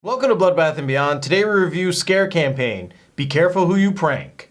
Welcome to Bloodbath and Beyond. Today we review Scare Campaign. Be careful who you prank.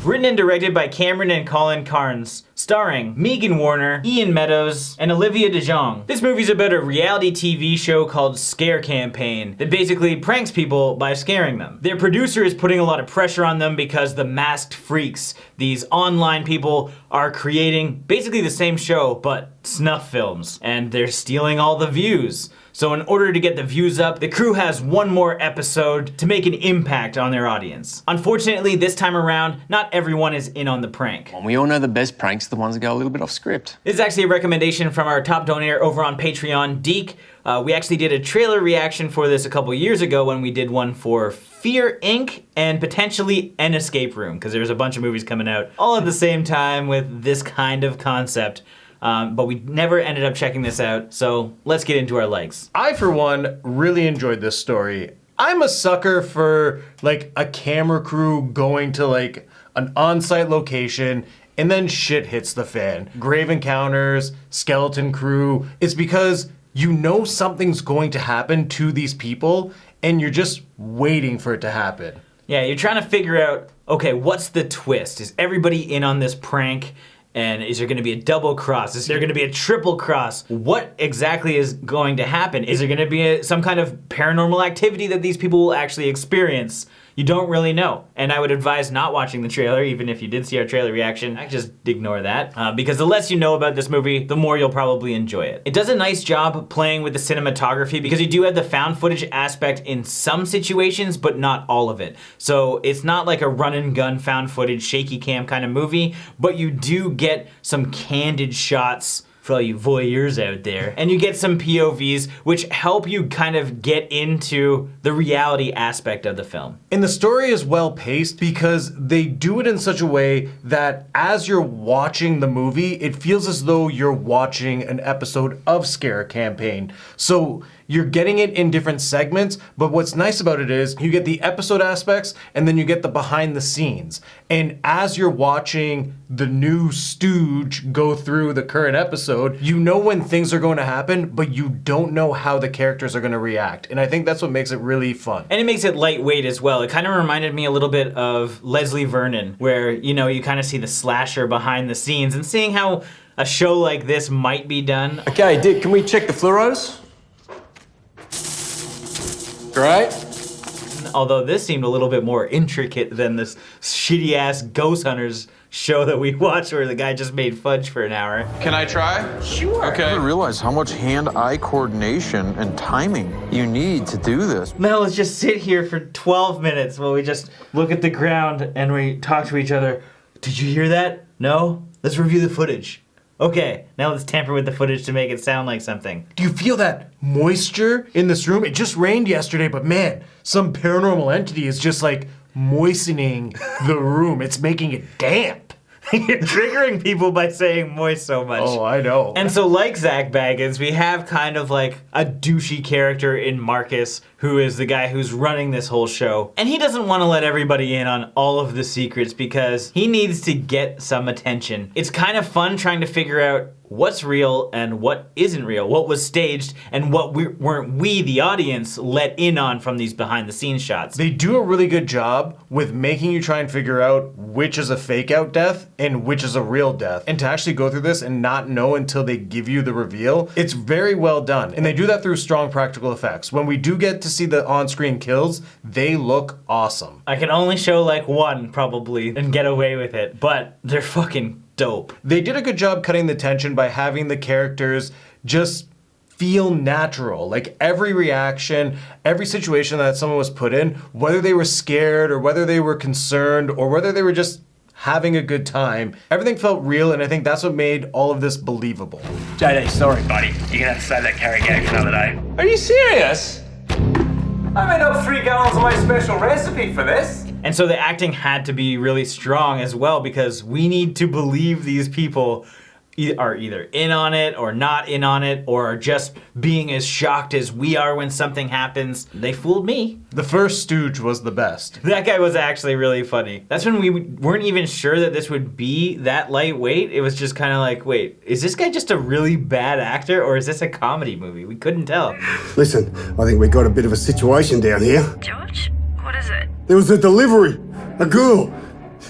Written and directed by Cameron and Colin Cairnes, starring Meegan Warner, Meadows, and Olivia DeJonge. This movie's about a reality TV show called Scare Campaign that basically pranks people by scaring them. Their producer is putting a lot of pressure on them because the masked freaks, these online people, are creating basically the same show but snuff films, and they're stealing all the views. So in order to get the views up, the crew has one more episode to make an impact on their audience. Unfortunately, this time around, not everyone is in on the prank. We all know the best pranks are the ones that go a little bit off script. This is actually a recommendation from our top donor over on Patreon, Deke. We actually did a trailer reaction for this a couple years ago when we did one for Fear Inc. and potentially An Escape Room, because there was a bunch of movies coming out all at the same time with this kind of concept. But we never ended up checking this out, so let's get into our likes. I, for one, really enjoyed this story. I'm a sucker for, like, a camera crew going to, like, an on-site location and then shit hits the fan. Grave encounters, skeleton crew. It's because you know something's going to happen to these people and you're just waiting for it to happen. Yeah, you're trying to figure out, okay, what's the twist? Is everybody in on this prank? And is there going to be a double cross? Is there going to be a triple cross? What exactly is going to happen? Is there going to be some kind of paranormal activity that these people will actually experience? You don't really know. And I would advise not watching the trailer, even if you did see our trailer reaction. I just ignore that. Because the less you know about this movie, the more you'll probably enjoy it. It does a nice job playing with the cinematography because you do have the found footage aspect in some situations, but not all of it. So it's not like a run and gun found footage, shaky cam kind of movie, but you do get some candid shots for all you voyeurs out there. And you get some POVs which help you kind of get into the reality aspect of the film. And the story is well paced because they do it in such a way that as you're watching the movie, it feels as though you're watching an episode of Scare Campaign. So you're getting it in different segments, but what's nice about it is you get the episode aspects and then you get the behind the scenes. And as you're watching the new stooge go through the current episode, you know when things are going to happen, but you don't know how the characters are going to react. And I think that's what makes it really fun. And it makes it lightweight as well. It kind of reminded me a little bit of Leslie Vernon, where, you know, you kind of see the slasher behind the scenes and seeing how a show like this might be done. Okay, Dick, can we check the fluoros? Great. Although this seemed a little bit more intricate than this shitty ass Ghost Hunters show that we watched where the guy just made fudge for an hour. Can I try? Sure. Okay. I didn't realize how much hand-eye coordination and timing you need to do this. Now let's just sit here for 12 minutes while we just look at the ground and we talk to each other. Did you hear that? No? Let's review the footage. Okay, now let's tamper with the footage to make it sound like something. Do you feel that moisture in this room? It just rained yesterday, but man, some paranormal entity is just like moistening the room. It's making it damp. You're triggering people by saying moist so much. Oh, I know. And so like Zach Baggins, we have kind of like a douchey character in Marcus, who is the guy who's running this whole show. And he doesn't want to let everybody in on all of the secrets because he needs to get some attention. It's kind of fun trying to figure out what's real and what isn't real, what was staged and what weren't we, the audience, let in on from these behind the scenes shots. They do a really good job with making you try and figure out which is a fake out death and which is a real death. And to actually go through this and not know until they give you the reveal, it's very well done. And they do that through strong practical effects. When we do get to see the on-screen kills, they look awesome. I can only show like one probably and get away with it, but they're fucking dope. They did a good job cutting the tension by having the characters just feel natural. Like every reaction, every situation that someone was put in, whether they were scared or whether they were concerned or whether they were just having a good time, everything felt real, and I think that's what made all of this believable. JD, sorry, buddy. You're gonna have to save that carry gag for another day. Are you serious? I made up 3 gallons of my special recipe for this. And so the acting had to be really strong as well because we need to believe these people are either in on it or not in on it, or are just being as shocked as we are when something happens. They fooled me. The first Stooge was the best. That guy was actually really funny. That's when we weren't even sure that this would be that lightweight. It was just kind of like, wait, is this guy just a really bad actor, or is this a comedy movie? We couldn't tell. Listen, I think we got a bit of a situation down here. George, what is it? There was a delivery. A girl.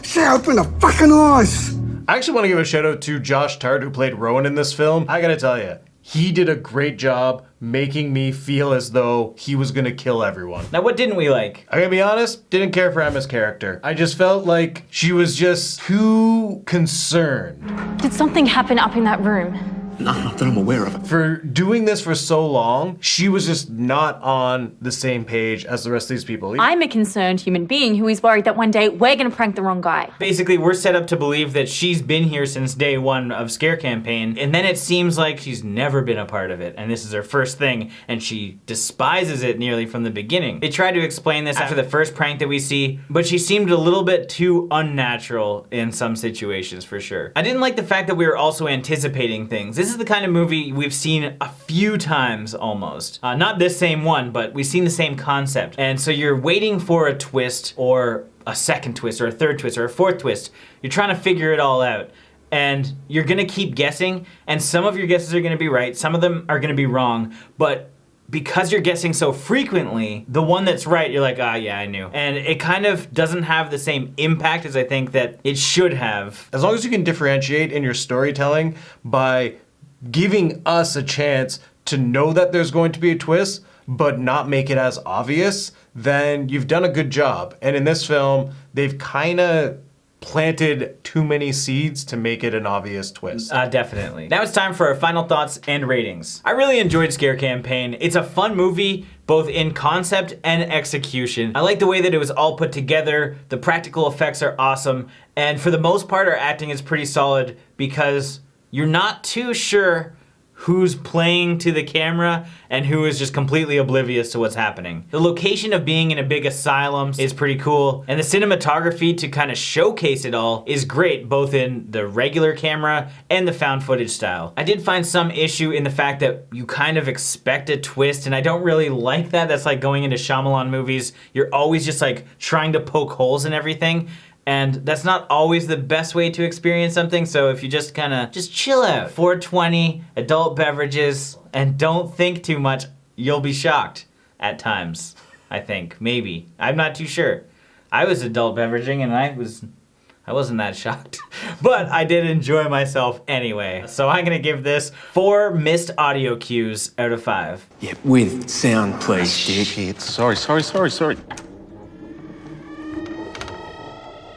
She opened her fucking eyes. I actually want to give a shout out to Josh Tart, who played Rowan in this film. I gotta tell you, he did a great job making me feel as though he was gonna kill everyone. Now, what didn't we like? I gotta be honest, didn't care for Emma's character. I just felt like she was just too concerned. Did something happen up in that room? No, not that I'm aware of. For doing this for so long, she was just not on the same page as the rest of these people. I'm a concerned human being who is worried that one day we're gonna prank the wrong guy. Basically, we're set up to believe that she's been here since day one of Scare Campaign, and then it seems like she's never been a part of it, and this is her first thing, and she despises it nearly from the beginning. They tried to explain this after the first prank that we see, but she seemed a little bit too unnatural in some situations, for sure. I didn't like the fact that we were also anticipating things. This is the kind of movie we've seen a few times almost. Not this same one, but we've seen the same concept. And so you're waiting for a twist, or a second twist, or a third twist, or a fourth twist. You're trying to figure it all out. And you're gonna keep guessing, and some of your guesses are gonna be right, some of them are gonna be wrong, but because you're guessing so frequently, the one that's right, you're like, ah, yeah, I knew. And it kind of doesn't have the same impact as I think that it should have. As long as you can differentiate in your storytelling by giving us a chance to know that there's going to be a twist, but not make it as obvious, then you've done a good job. And in this film, they've kind of planted too many seeds to make it an obvious twist. Definitely. Now it's time for our final thoughts and ratings. I really enjoyed Scare Campaign. It's a fun movie, both in concept and execution. I like the way that it was all put together. The practical effects are awesome. And for the most part, our acting is pretty solid because you're not too sure who's playing to the camera and who is just completely oblivious to what's happening. The location of being in a big asylum is pretty cool, and the cinematography to kind of showcase it all is great, both in the regular camera and the found footage style. I did find some issue in the fact that you kind of expect a twist, and I don't really like that. That's like going into Shyamalan movies. You're always just like trying to poke holes in everything. And that's not always the best way to experience something, so if you just chill out. 420, adult beverages, and don't think too much, you'll be shocked at times, I think, maybe. I'm not too sure. I was adult beveraging and I wasn't that shocked, but I did enjoy myself anyway. So I'm gonna give this 4 missed audio cues out of 5. Yeah, with sound, please, Dick. Sorry.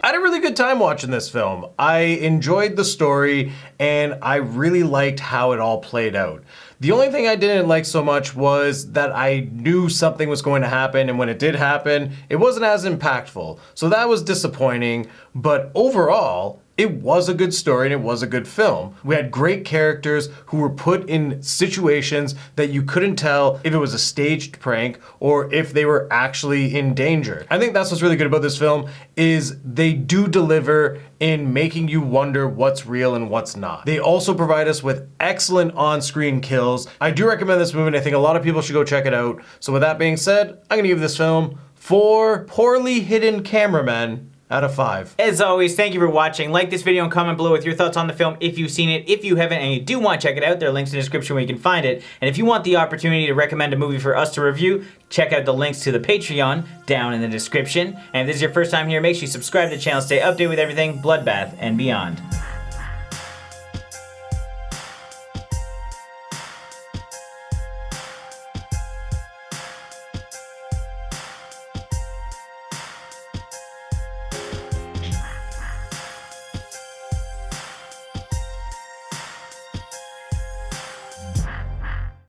I had a really good time watching this film. I enjoyed the story, and I really liked how it all played out. The only thing I didn't like so much was that I knew something was going to happen, and when it did happen, it wasn't as impactful. So that was disappointing, but overall, it was a good story and it was a good film. We had great characters who were put in situations that you couldn't tell if it was a staged prank or if they were actually in danger. I think that's what's really good about this film is they do deliver in making you wonder what's real and what's not. They also provide us with excellent on-screen kills. I do recommend this movie and I think a lot of people should go check it out. So with that being said, I'm gonna give this film 4 poorly hidden cameramen out of 5. As always, thank you for watching. Like this video and comment below with your thoughts on the film if you've seen it. If you haven't and you do want to check it out, there are links in the description where you can find it. And if you want the opportunity to recommend a movie for us to review, check out the links to the Patreon down in the description. And if this is your first time here, make sure you subscribe to the channel, stay updated with everything Bloodbath and beyond.